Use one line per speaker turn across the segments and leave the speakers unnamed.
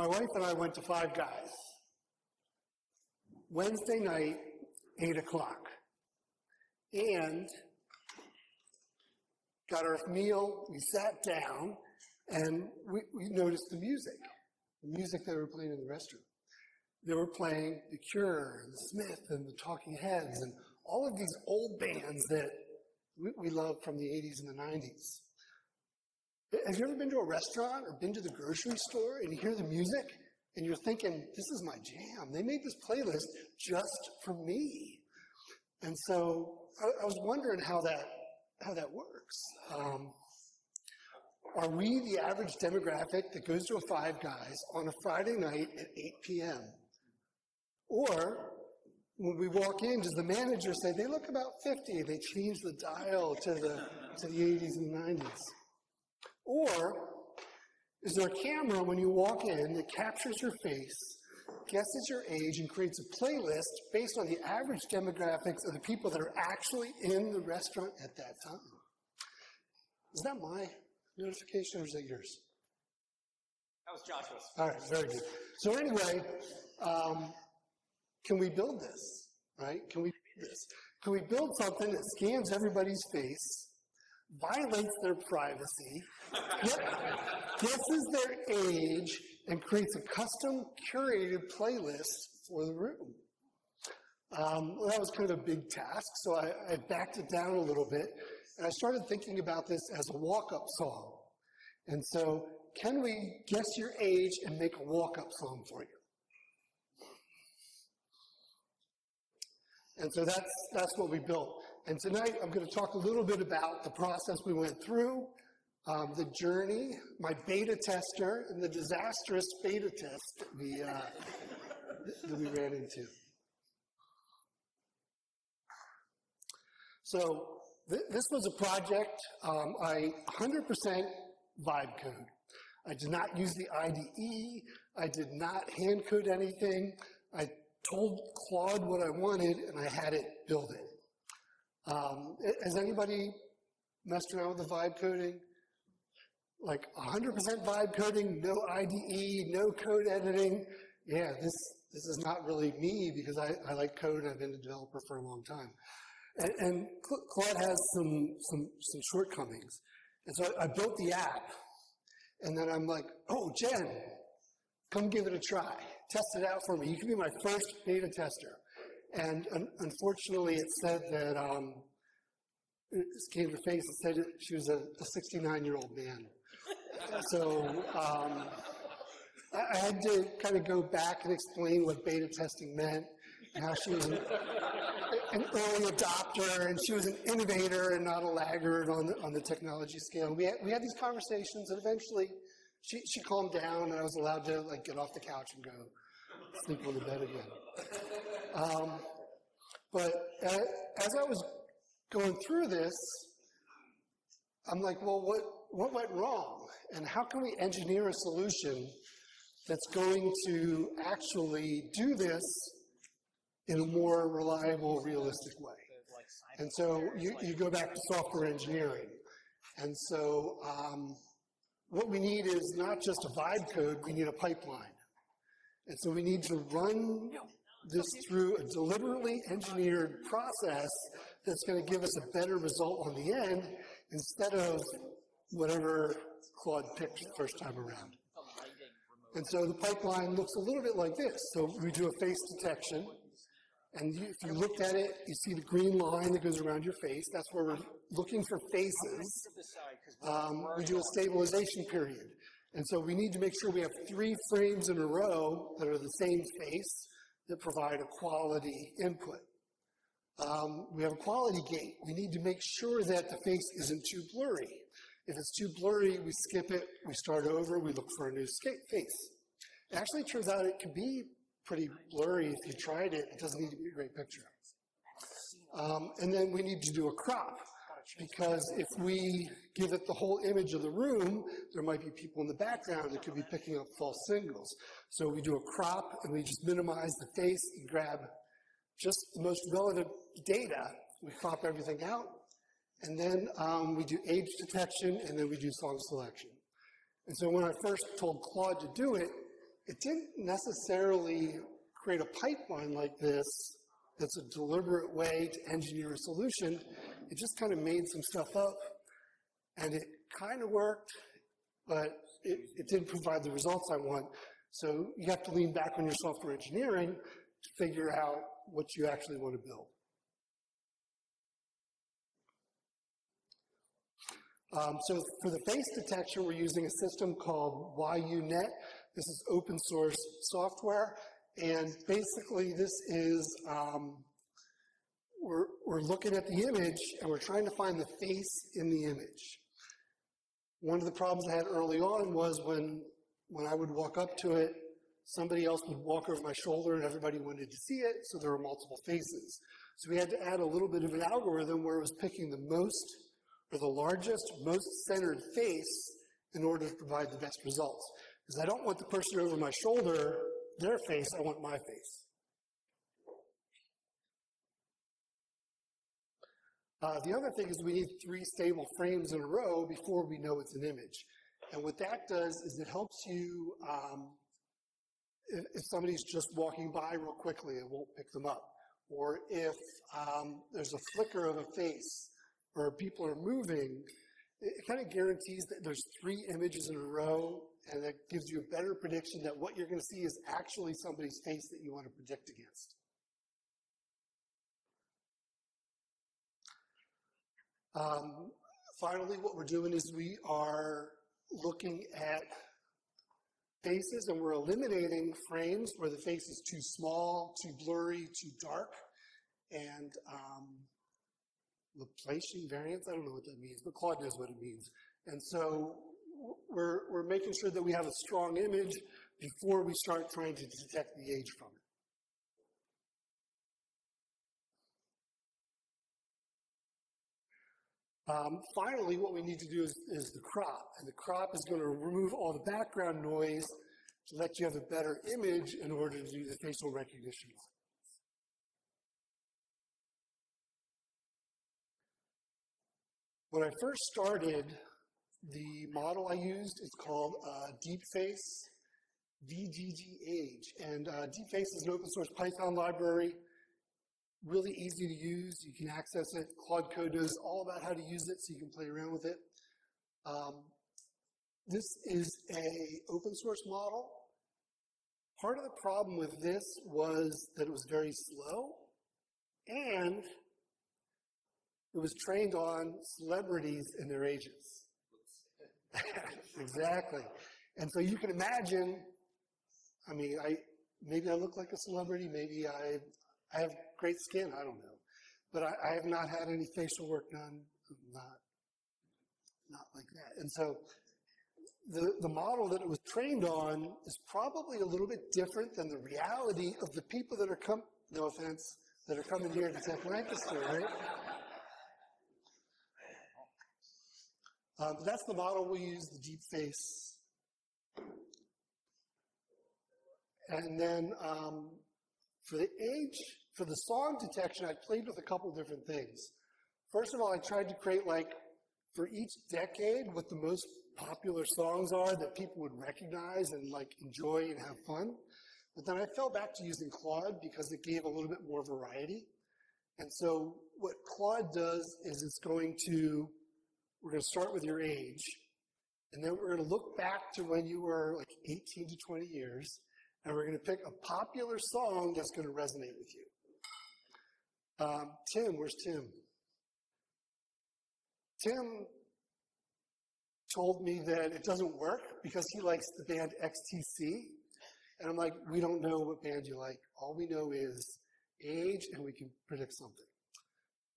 My wife and I went to Five Guys. Wednesday night, 8 o'clock. And got our meal, we sat down, and we noticed the music they were playing in the restaurant. They were playing The Cure, and The Smith, and The Talking Heads, and all of these old bands that we love from the 80s and the 90s. Have you ever been to a restaurant or been to the grocery store and you hear the music and you're thinking, this is my jam. They made this playlist just for me. And so I was wondering how that works. Are we the average demographic that goes to a Five Guys on a Friday night at 8 p.m.? Or when we walk in, does the manager say, they look about 50, they change the dial to the 80s and 90s? Or is there a camera when you walk in that captures your face, guesses your age, and creates a playlist based on the average demographics of the people that are actually in the restaurant at that time? Is that my notification or is that yours?
That was Joshua's.
All right, very good. So anyway, can we build this, right? Can we build this? Can we build something that scans everybody's face, violates their privacy, guesses their age, and creates a custom curated playlist for the room? Well, that was kind of a big task, so I backed it down a little bit, and I started thinking about this as a walk-up song. And so, can we guess your age and make a walk-up song for you? And so that's what we built. And tonight I'm going to talk a little bit about the process we went through, the journey, my beta tester, and the disastrous beta test that we ran into. So this was a project, I 100% vibe code. I did not use the IDE. I did not hand code anything. I told Claude what I wanted, and I had it build it. Has anybody messed around with the vibe coding? Like 100% vibe coding, no IDE, no code editing. Yeah, this is not really me because I like code and I've been a developer for a long time. And Claude has some shortcomings. And so I built the app, and then I'm like, oh, Jen, come give it a try. Test it out for me. You can be my first beta tester. And unfortunately, it said that, it scanned her face and said she was a 69-year-old man. So I had to kind of go back and explain what beta testing meant, and how she was an early adopter, and she was an innovator and not a laggard on the technology scale. We had these conversations, and eventually she calmed down, and I was allowed to like get off the couch and go sleep on the bed again. But as I was going through this, I'm like, well, what went wrong? And how can we engineer a solution that's going to actually do this in a more reliable, realistic way? And so you go back to software engineering. And so what we need is not just a vibe code, we need a pipeline. And so we need to run this through a deliberately engineered process that's going to give us a better result on the end instead of whatever Claude picked the first time around. And so the pipeline looks a little bit like this. So we do a face detection, and if you looked at it, you see the green line that goes around your face. That's where we're looking for faces. We do a stabilization period. And so we need to make sure we have 3 frames in a row that are the same face that provide a quality input. We have a quality gate. We need to make sure that the face isn't too blurry. If it's too blurry, we skip it, we start over, we look for a new face. It actually turns out it can be pretty blurry if you tried it. It doesn't need to be a great picture. And then we need to do a crop, because if we give it the whole image of the room, there might be people in the background that could be picking up false signals. So we do a crop, and we just minimize the face and grab just the most relevant data. We crop everything out, and then we do age detection, and then we do song selection. And so when I first told Claude to do it, it didn't necessarily create a pipeline like this that's a deliberate way to engineer a solution. It just kind of made some stuff up, and it kind of worked, but it didn't provide the results I want. So you have to lean back on your software engineering to figure out what you actually want to build. So for the face detection, we're using a system called YUNet. This is open source software, and basically this is, we're looking at the image and we're trying to find the face in the image. One of the problems I had early on was when I would walk up to it, somebody else would walk over my shoulder and everybody wanted to see it, so there were multiple faces. So we had to add a little bit of an algorithm where it was picking the most, or the largest, most centered face in order to provide the best results. Because I don't want the person over my shoulder, their face, I want my face. The other thing is we need 3 stable frames in a row before we know it's an image. And what that does is it helps you, if somebody's just walking by real quickly, it won't pick them up. Or if there's a flicker of a face, or people are moving, it kind of guarantees that there's 3 images in a row, and that gives you a better prediction that what you're going to see is actually somebody's face that you want to predict against. Finally, what we're doing is we are looking at faces, and we're eliminating frames where the face is too small, too blurry, too dark, and Laplacian variance, I don't know what that means, but Claude knows what it means. And so we're making sure that we have a strong image before we start trying to detect the age from it. Finally, what we need to do is the crop. And the crop is going to remove all the background noise to let you have a better image in order to do the facial recognition. When I first started, the model I used is called DeepFace VGG-Age. And DeepFace is an open source Python library, really easy to use. You can access it. Claude Code knows all about how to use it, so you can play around with it. This is an open source model. Part of the problem with this was that it was very slow, and it was trained on celebrities and their ages. Exactly. And so you can imagine, I mean, maybe I look like a celebrity, maybe I have great skin, I don't know. But I have not had any facial work done, not like that. And so the model that it was trained on is probably a little bit different than the reality of the people that are no offense, that are coming here to Tech Lancaster, right? That's the model we use, the DeepFace. And then for the age, for the song detection, I played with a couple different things. First of all, I tried to create, like, for each decade, what the most popular songs are that people would recognize and, like, enjoy and have fun. But then I fell back to using Claude because it gave a little bit more variety. And so what Claude does is we're going to start with your age, and then we're going to look back to when you were like 18 to 20 years, and we're going to pick a popular song that's going to resonate with you. Tim, where's Tim? Tim told me that it doesn't work because he likes the band XTC, and I'm like, we don't know what band you like. All we know is age, and we can predict something.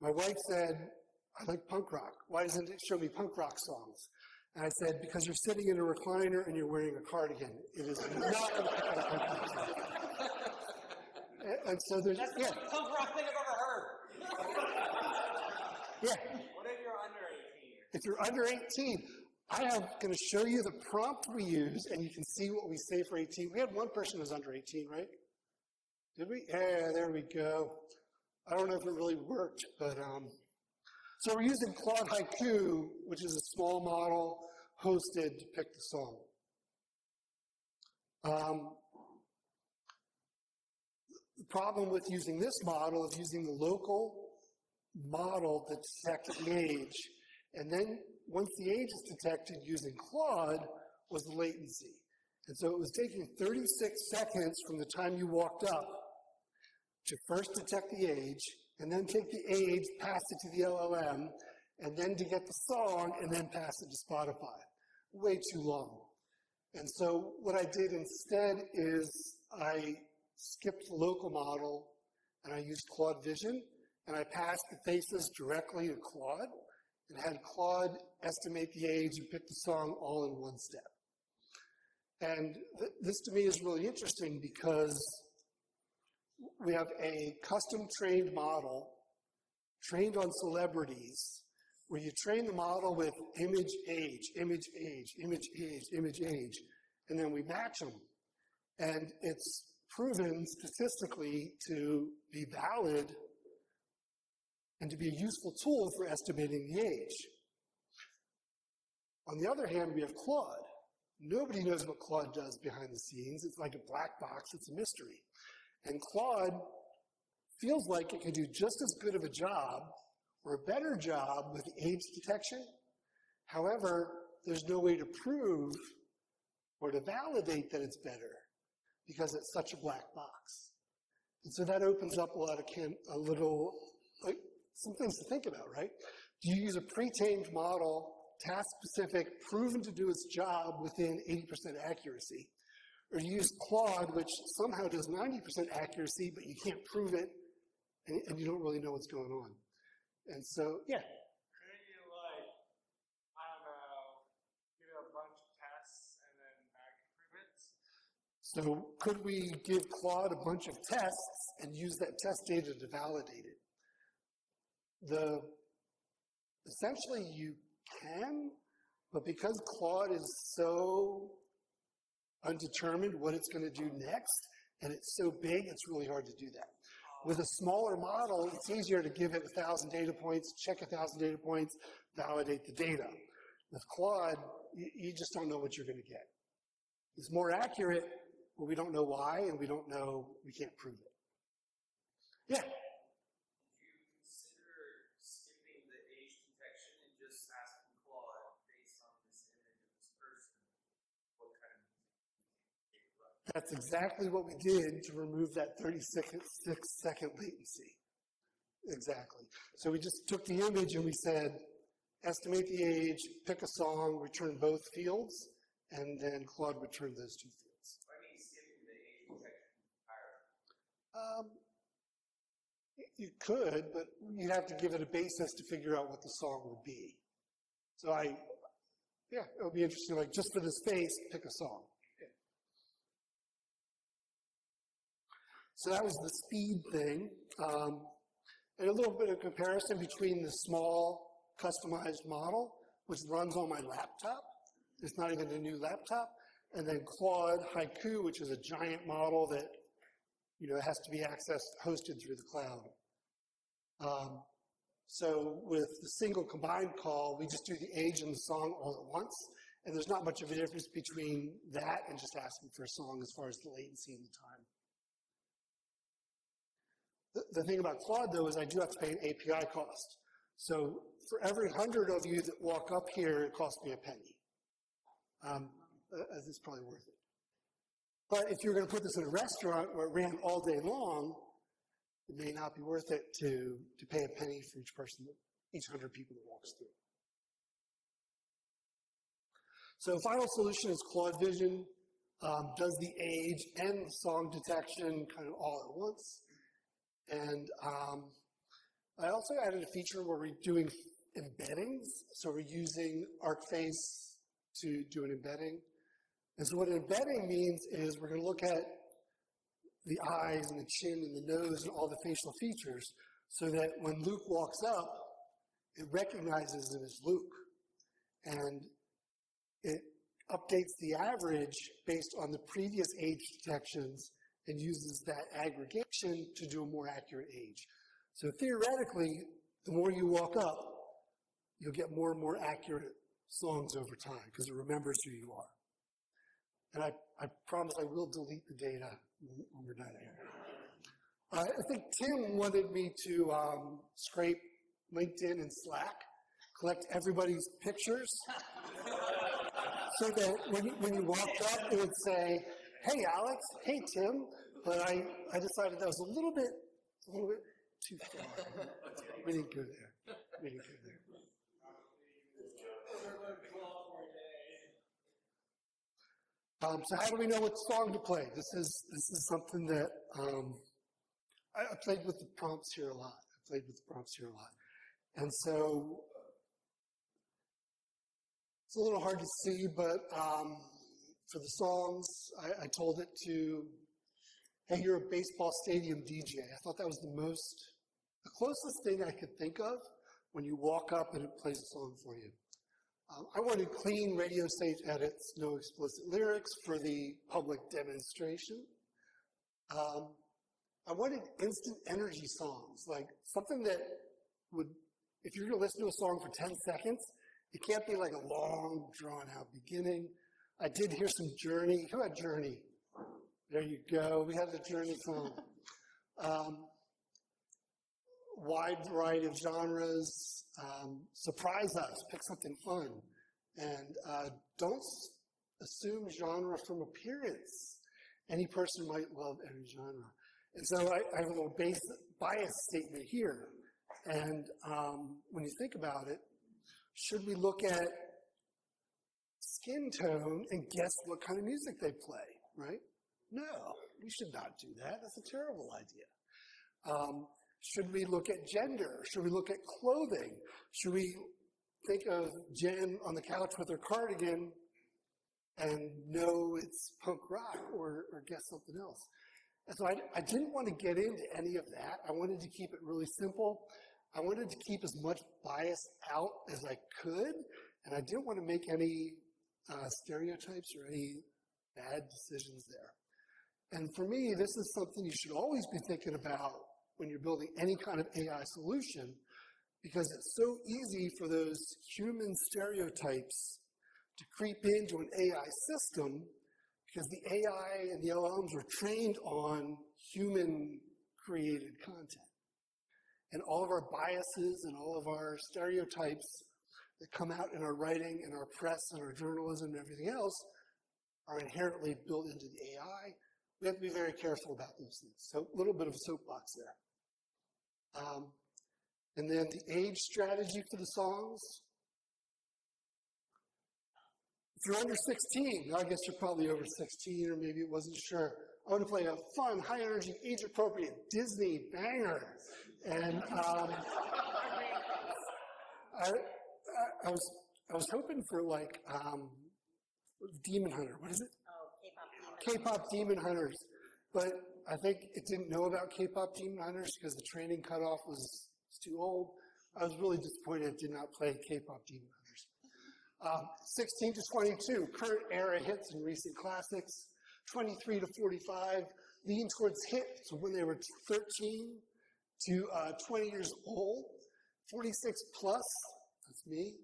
My wife said, I like punk rock. Why doesn't it show me punk rock songs? And I said, because you're sitting in a recliner and you're wearing a cardigan. It is not going to pick up punk rock songs. And so there's,
That's the most punk rock thing I've ever heard.
Yeah.
What if you're under 18?
If you're under 18, I am going to show you the prompt we use, and you can see what we say for 18. We had one person who was under 18, right? Did we? Yeah, there we go. I don't know if it really worked, but so we're using Claude Haiku, which is a small model hosted to pick the song. The problem with using this model is using the local model that detected the age, and then once the age is detected using Claude was the latency. And so it was taking 36 seconds from the time you walked up to first detect the age, and then take the age, pass it to the LLM, and then to get the song, and then pass it to Spotify. Way too long. And so what I did instead is I skipped the local model, and I used Claude Vision, and I passed the faces directly to Claude, and had Claude estimate the age and pick the song all in one step. And this to me is really interesting because we have a custom trained model trained on celebrities where you train the model with image, age, image, age, image, age, image, age, and then we match them. And it's proven statistically to be valid and to be a useful tool for estimating the age. On the other hand, we have Claude. Nobody knows what Claude does behind the scenes. It's like a black box. It's a mystery. And Claude feels like it can do just as good of a job or a better job with age detection. However, there's no way to prove or to validate that it's better because it's such a black box. And so that opens up a lot of some things to think about, right? Do you use a pre-trained model, task-specific, proven to do its job within 80% accuracy? Or you use Claude, which somehow does 90% accuracy, but you can't prove it, and you don't really know what's going on. And so, yeah.
Couldn't you, like, I don't know, give it a bunch of tests and then prove it?
So could we give Claude a bunch of tests and use that test data to validate it? Essentially, you can, but because Claude is so undetermined what it's going to do next, and it's so big, it's really hard to do that. With a smaller model, it's easier to give it 1,000 data points, check 1,000 data points, validate the data. With Claude, you just don't know what you're going to get. It's more accurate, but we don't know why, and we can't prove it. Yeah? That's exactly what we did to remove that 36-second latency. Exactly. So we just took the image and we said, estimate the age, pick a song, return both fields, and then Claude returned those two fields.
Why do you skip the age detection entirely?
You could, but you'd have to give it a basis to figure out what the song would be. So it would be interesting, like just for the space, pick a song. So that was the speed thing. And a little bit of comparison between the small customized model, which runs on my laptop. It's not even a new laptop. And then Claude Haiku, which is a giant model that has to be hosted through the cloud. So with the single combined call, we just do the age and the song all at once. And there's not much of a difference between that and just asking for a song as far as the latency and the time. The thing about Claude, though, is I do have to pay an API cost. So for every 100 of you that walk up here, it costs me a penny. It's probably worth it. But if you're going to put this in a restaurant where it ran all day long, it may not be worth it to pay a penny for each 100 people that walks through. So final solution is Claude Vision. Does the age and the song detection kind of all at once. And I also added a feature where we're doing embeddings. So we're using ArcFace to do an embedding. And so what an embedding means is we're going to look at the eyes and the chin and the nose and all the facial features so that when Luke walks up, it recognizes him as Luke. And it updates the average based on the previous age detections and uses that aggregation to do a more accurate age. So theoretically, the more you walk up, you'll get more and more accurate songs over time because it remembers who you are. And I promise I will delete the data when we're done here. I think Tim wanted me to scrape LinkedIn and Slack, collect everybody's pictures, so that when you walked up, it would say, "Hey, Alex," "Hey, Tim." But I decided that was a little bit too far. We didn't go there. We didn't go there. So how do we know what song to play? This is something that I played with the prompts here a lot. And so it's a little hard to see, but for the songs, I told it to, "Hey, you're a baseball stadium DJ." I thought that was the closest thing I could think of when you walk up and it plays a song for you. I wanted clean radio stage edits, no explicit lyrics for the public demonstration. I wanted instant energy songs, like something that would, if you're going to listen to a song for 10 seconds, it can't be like a long, drawn-out beginning. I did hear some Journey. Who had Journey? There you go. We had the Journey song. Wide variety of genres. Surprise us. Pick something fun. And don't assume genre from appearance. Any person might love any genre. And so I have a little bias statement here. And when you think about it, should we look at skin tone and guess what kind of music they play, right? No, we should not do that. That's a terrible idea. Should we look at gender? Should we look at clothing? Should we think of Jen on the couch with her cardigan and know it's punk rock or guess something else? And so I didn't want to get into any of that. I wanted to keep it really simple. I wanted to keep as much bias out as I could, and I didn't want to make any stereotypes or any bad decisions there. And for me, this is something you should always be thinking about when you're building any kind of AI solution, because it's so easy for those human stereotypes to creep into an AI system, because the AI and the LLMs were trained on human-created content. And all of our biases and all of our stereotypes that come out in our writing and our press and our journalism and everything else are inherently built into the AI. We have to be very careful about those things. So a little bit of a soapbox there. And then the age strategy for the songs. If you're under 16, I guess you're probably over 16, or maybe it wasn't sure. I want to play a fun, high-energy, age-appropriate Disney banger. And I was hoping for like Demon Hunter. What is it?
Oh, K-pop Demon.
K-pop Demon Hunters. But I think it didn't know about K-pop Demon Hunters because the training cutoff was too old. I was really disappointed it did not play K-pop Demon Hunters. 16 to 22, current era hits and recent classics. 23 to 45, lean towards hits when they were 13 to 20 years old. 46 plus, that's me.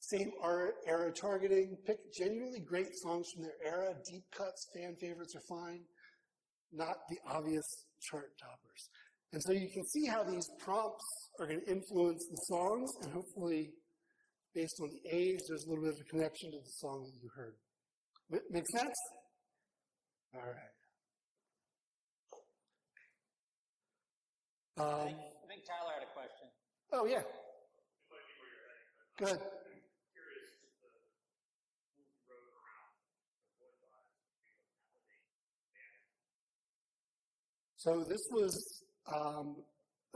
Same era targeting. Pick genuinely great songs from their era. Deep cuts, fan favorites are fine. Not the obvious chart toppers. And so you can see how these prompts are going to influence the songs, and hopefully, based on the age, there's a little bit of a connection to the song that you heard. Make sense? All right.
I think Tyler had a question.
Oh, yeah. Good. So this was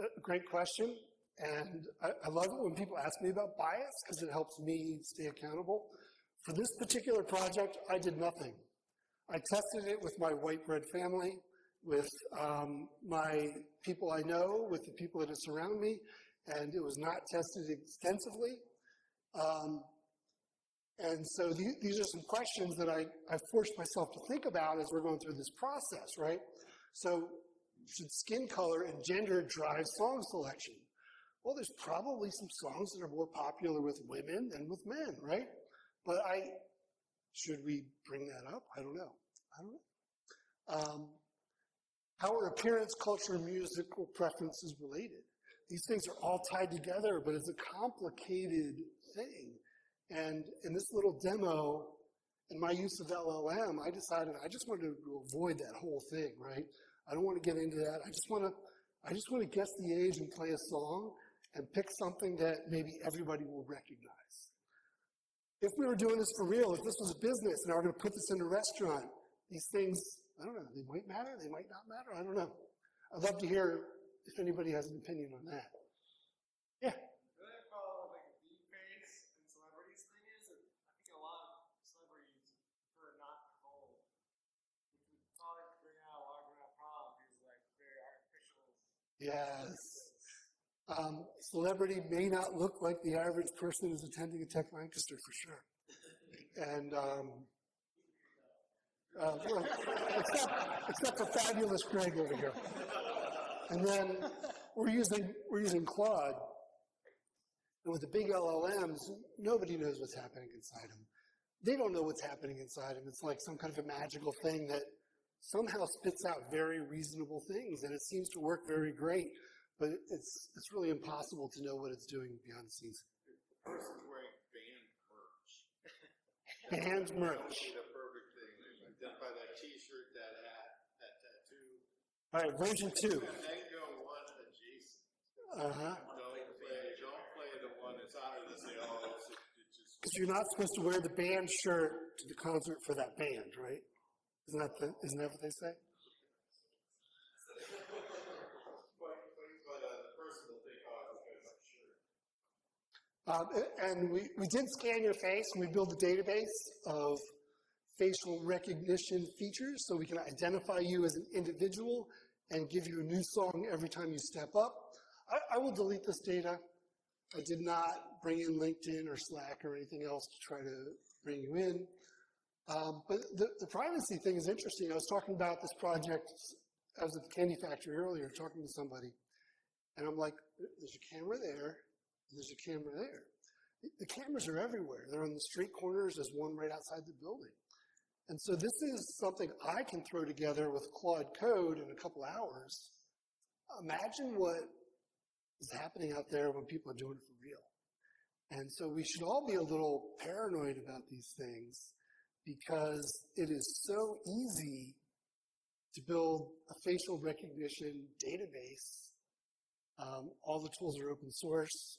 a great question, and I love it when people ask me about bias because it helps me stay accountable. For this particular project, I did nothing. I tested it with my white bread family, with my people I know, with the people that surround me, and it was not tested extensively. And so these are some questions that I forced myself to think about as we're going through this process, right? So should skin color and gender drive song selection? Well, there's probably some songs that are more popular with women than with men, right? But Should we bring that up? I don't know. How are appearance, culture, and musical preferences related? These things are all tied together, but it's a complicated thing. And in this little demo, in my use of LLM, I decided I just wanted to avoid that whole thing, right? I don't want to get into that. I just want to guess the age and play a song and pick something that maybe everybody will recognize. If we were doing this for real, if this was a business and I were going to put this in a restaurant, these things, I don't know, they might matter, they might not matter, I don't know. I'd love to hear if anybody has an opinion on that. Yeah.
What I follow like face and celebrities thing is that I think a lot of celebrities prefer not to fold, which would probably bring out a large amount of problems because like very artificial.
Yes. Celebrity may not look like the average person who's attending a Tech Lancaster for sure. And well, except for fabulous Greg over here. And then we're using Claude. And with the big LLMs, nobody knows what's happening inside them. They don't know what's happening inside them. It's like some kind of a magical thing that somehow spits out very reasonable things, and it seems to work very great. But it's really impossible to know what it's doing behind the scenes.
The person's wearing band merch.
Band merch.
The perfect thing. Identify that T-shirt, that hat, that tattoo.
All right, version 2.
Mango one adjacent.
Uh-huh.
Don't play the one that's out of the sale. It's just.
Because you're not supposed to wear the band shirt to the concert for that band, right? Isn't that what they say? And we did scan your face, and we built a database of facial recognition features so we can identify you as an individual and give you a new song every time you step up. I will delete this data. I did not bring in LinkedIn or Slack or anything else to try to bring you in. But the privacy thing is interesting. I was talking about this project. I was at the candy factory earlier talking to somebody, and I'm like, there's a camera there, and there's a camera there. The cameras are everywhere. They're on the street corners. There's one right outside the building. And so this is something I can throw together with Claude Code in a couple hours. Imagine what is happening out there when people are doing it for real. And so we should all be a little paranoid about these things because it is so easy to build a facial recognition database. All the tools are open source.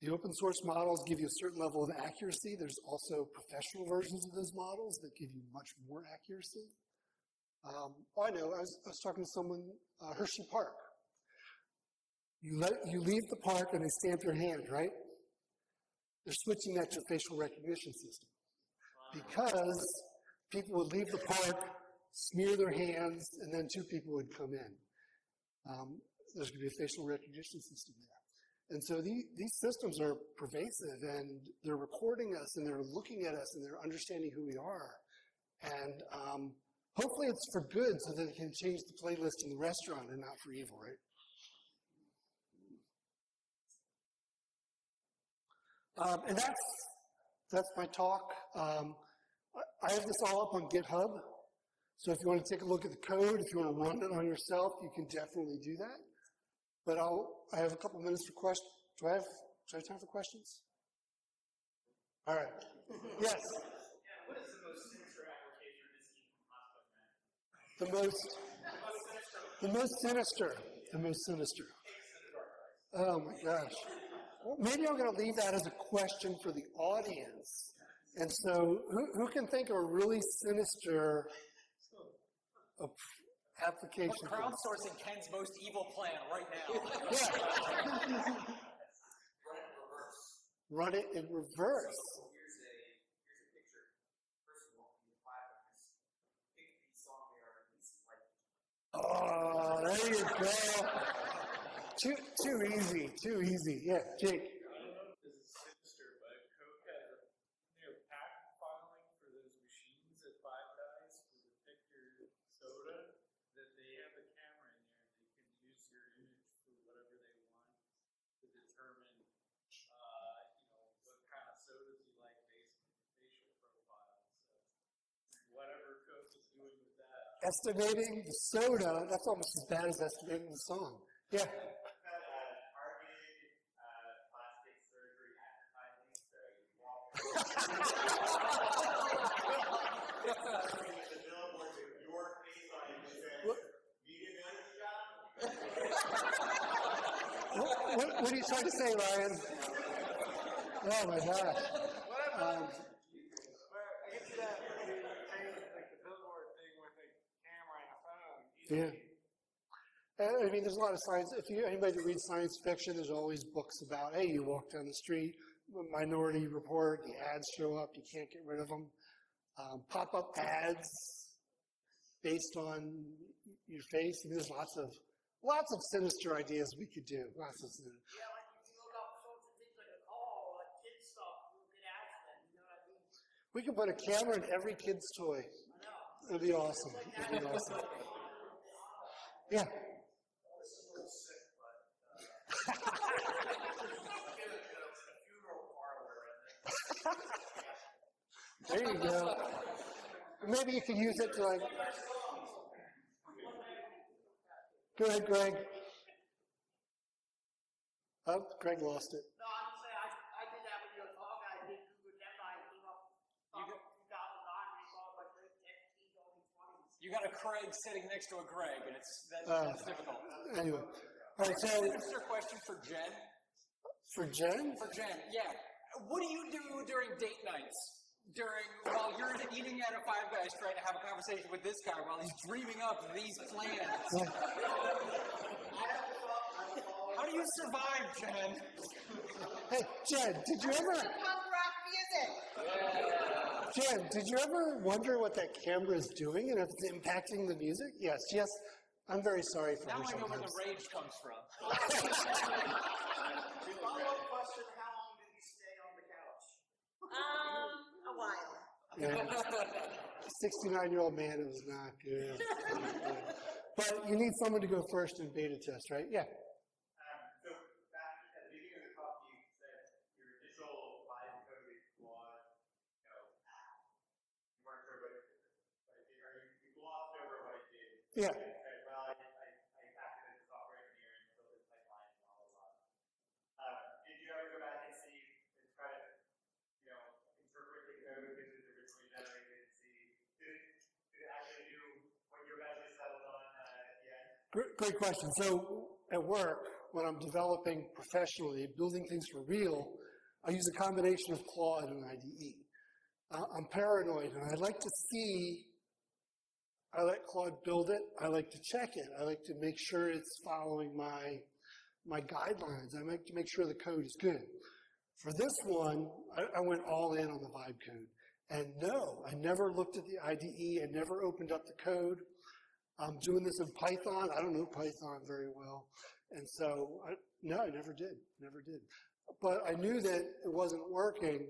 The open source models give you a certain level of accuracy. There's also professional versions of those models that give you much more accuracy. I know, I was talking to someone, Hershey Park. You leave the park and they stamp your hand, right? They're switching that to a facial recognition system because people would leave the park, smear their hands, and then 2 people would come in. There's going to be a facial recognition system there. And so these systems are pervasive, and they're recording us, and they're looking at us, and they're understanding who we are. And hopefully it's for good so that it can change the playlist in the restaurant and not for evil, right? And that's my talk. I have this all up on GitHub. So if you want to take a look at the code, if you want to run it on yourself, you can definitely do that. But I have a couple minutes for questions. Do I have time for questions? All right. Yes.
Yeah, what is the most sinister application of this from Hotspot?
The most sinister. Oh my gosh. Well, maybe I'm going to leave that as a question for the audience. And so who can think of a really sinister application?
We're crowdsourcing Ken's most evil plan right now.
Yeah. Run it in reverse.
So here's a picture. First of all, in the platforms, pick the song they are least likely.
Oh, there you go. Too easy. Yeah, Jake.
I don't know if this is sinister, but Coke has their patent filing for those machines at Five Guys for the pick your soda, that they have a camera in there and they can use your image for whatever they want to determine, what kind of sodas you like based on your facial profile.
estimating the soda, that's almost as bad as estimating the song. Yeah.
Targeted plastic surgery advertising, so you walk with the billboard with your face on it that says, "You didn't know this job?"
What are you trying to say, Ryan? Oh my gosh.
I get to that when you change like the billboard thing with a camera and a phone.
Yeah. I mean, there's a lot of science. If anybody reads science fiction, there's always books about, hey, you walk down the street, Minority Report, the ads show up, you can't get rid of them. Pop-up ads based on your face. I mean, there's lots of sinister ideas we could do. Lots of sinister.
Yeah, like if you look up sorts of things like a call, like kid stuff, we'll get after them, you know what I mean?
We could put a camera in every kid's toy. It'd be awesome. It'd be awesome. Yeah. There you go. Maybe you could use it to like. Go ahead, Greg. Oh, Greg lost it.
No, I'm saying I did that with your talk. I did Google Gemini. I came up 2009 and I saw like the 10s, only 20s.
You got a Craig sitting next to a Greg, and that's difficult.
Anyway. All right, so
Is there a question for Jen?
for Jen,
For Jen, yeah. What do you do during date nights? While you're eating at a Five Guys trying to have a conversation with this guy while he's dreaming up these plans? How do you survive, Jen?
hey, Jen, did you ever?
Punk rock music.
Jen, did you ever wonder what that camera is doing and if it's impacting the music? Yes. I'm very sorry for
Now
her
I know where
sometimes.
the rage comes from.
Follow-up question, how long did you stay on the couch?
A while.
Yeah. 69-year-old man, it was not good. But you need someone to go first in beta test, right? Yeah.
So back at the beginning of the talk, you said your initial vibe coded Claude, you weren't sure what it did, or you glossed over what it did.
Yeah.
You said, well, I acted as a software engineer and built this pipeline and blah, blah, blah. Did you ever go back and see and try to, interpret the code because it was originally generated and see, did it actually do what you eventually settled on at the end?
Great question. So at work, when I'm developing professionally, building things for real, I use a combination of Claude and IDE. I'm paranoid, and I like to see, I let Claude build it, I like to check it, I like to make sure it's following my guidelines, I like to make sure the code is good. For this one, I went all in on the vibe code. And no, I never looked at the IDE, I never opened up the code. I'm doing this in Python. I don't know Python very well. And so, no, I never did. But I knew that it wasn't working.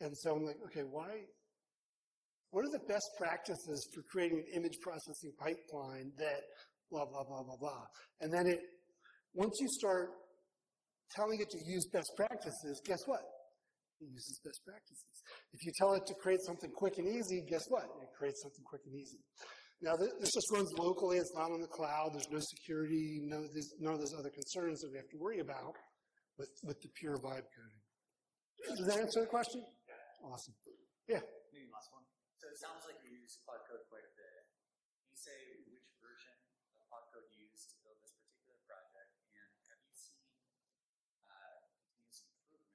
And so I'm like, okay, what are the best practices for creating an image processing pipeline that blah, blah, blah, blah, blah. And then once you start telling it to use best practices, guess what? It uses best practices. If you tell it to create something quick and easy, guess what? It creates something quick and easy. Now, this just runs locally. It's not on the cloud. There's no security, none of those other concerns that we have to worry about with the pure vibe coding. Does that answer the question? Yeah. Awesome. Yeah.
Maybe last one.
So it sounds like you use Cloud Code quite a bit. Can you say which version of Cloud Code you used to build this particular project, and have you seen continuous improvement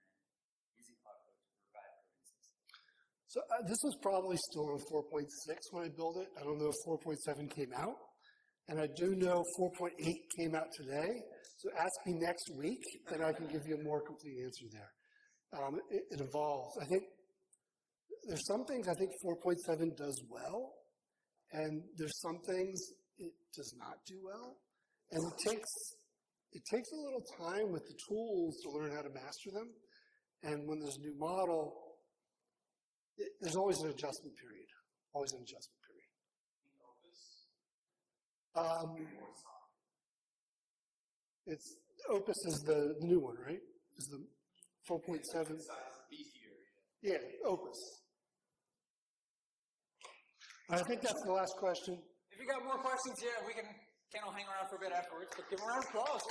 using Cloud Code to provide coding systems?
So this was probably still on 4.6 when I built it. I don't know if 4.7 came out. And I do know 4.8 came out today. So ask me next week, and I can give you a more complete answer there. It evolves. I think there's some things I think 4.7 does well, and there's some things it does not do well. And it takes a little time with the tools to learn how to master them. And when there's a new model, there's always an adjustment period. Always an adjustment period. Opus is the new one, right? Is the 4.7? Yeah, Opus. I think that's the last question.
If you got more questions, yeah, Ken will hang around for a bit afterwards, but give him a round of applause.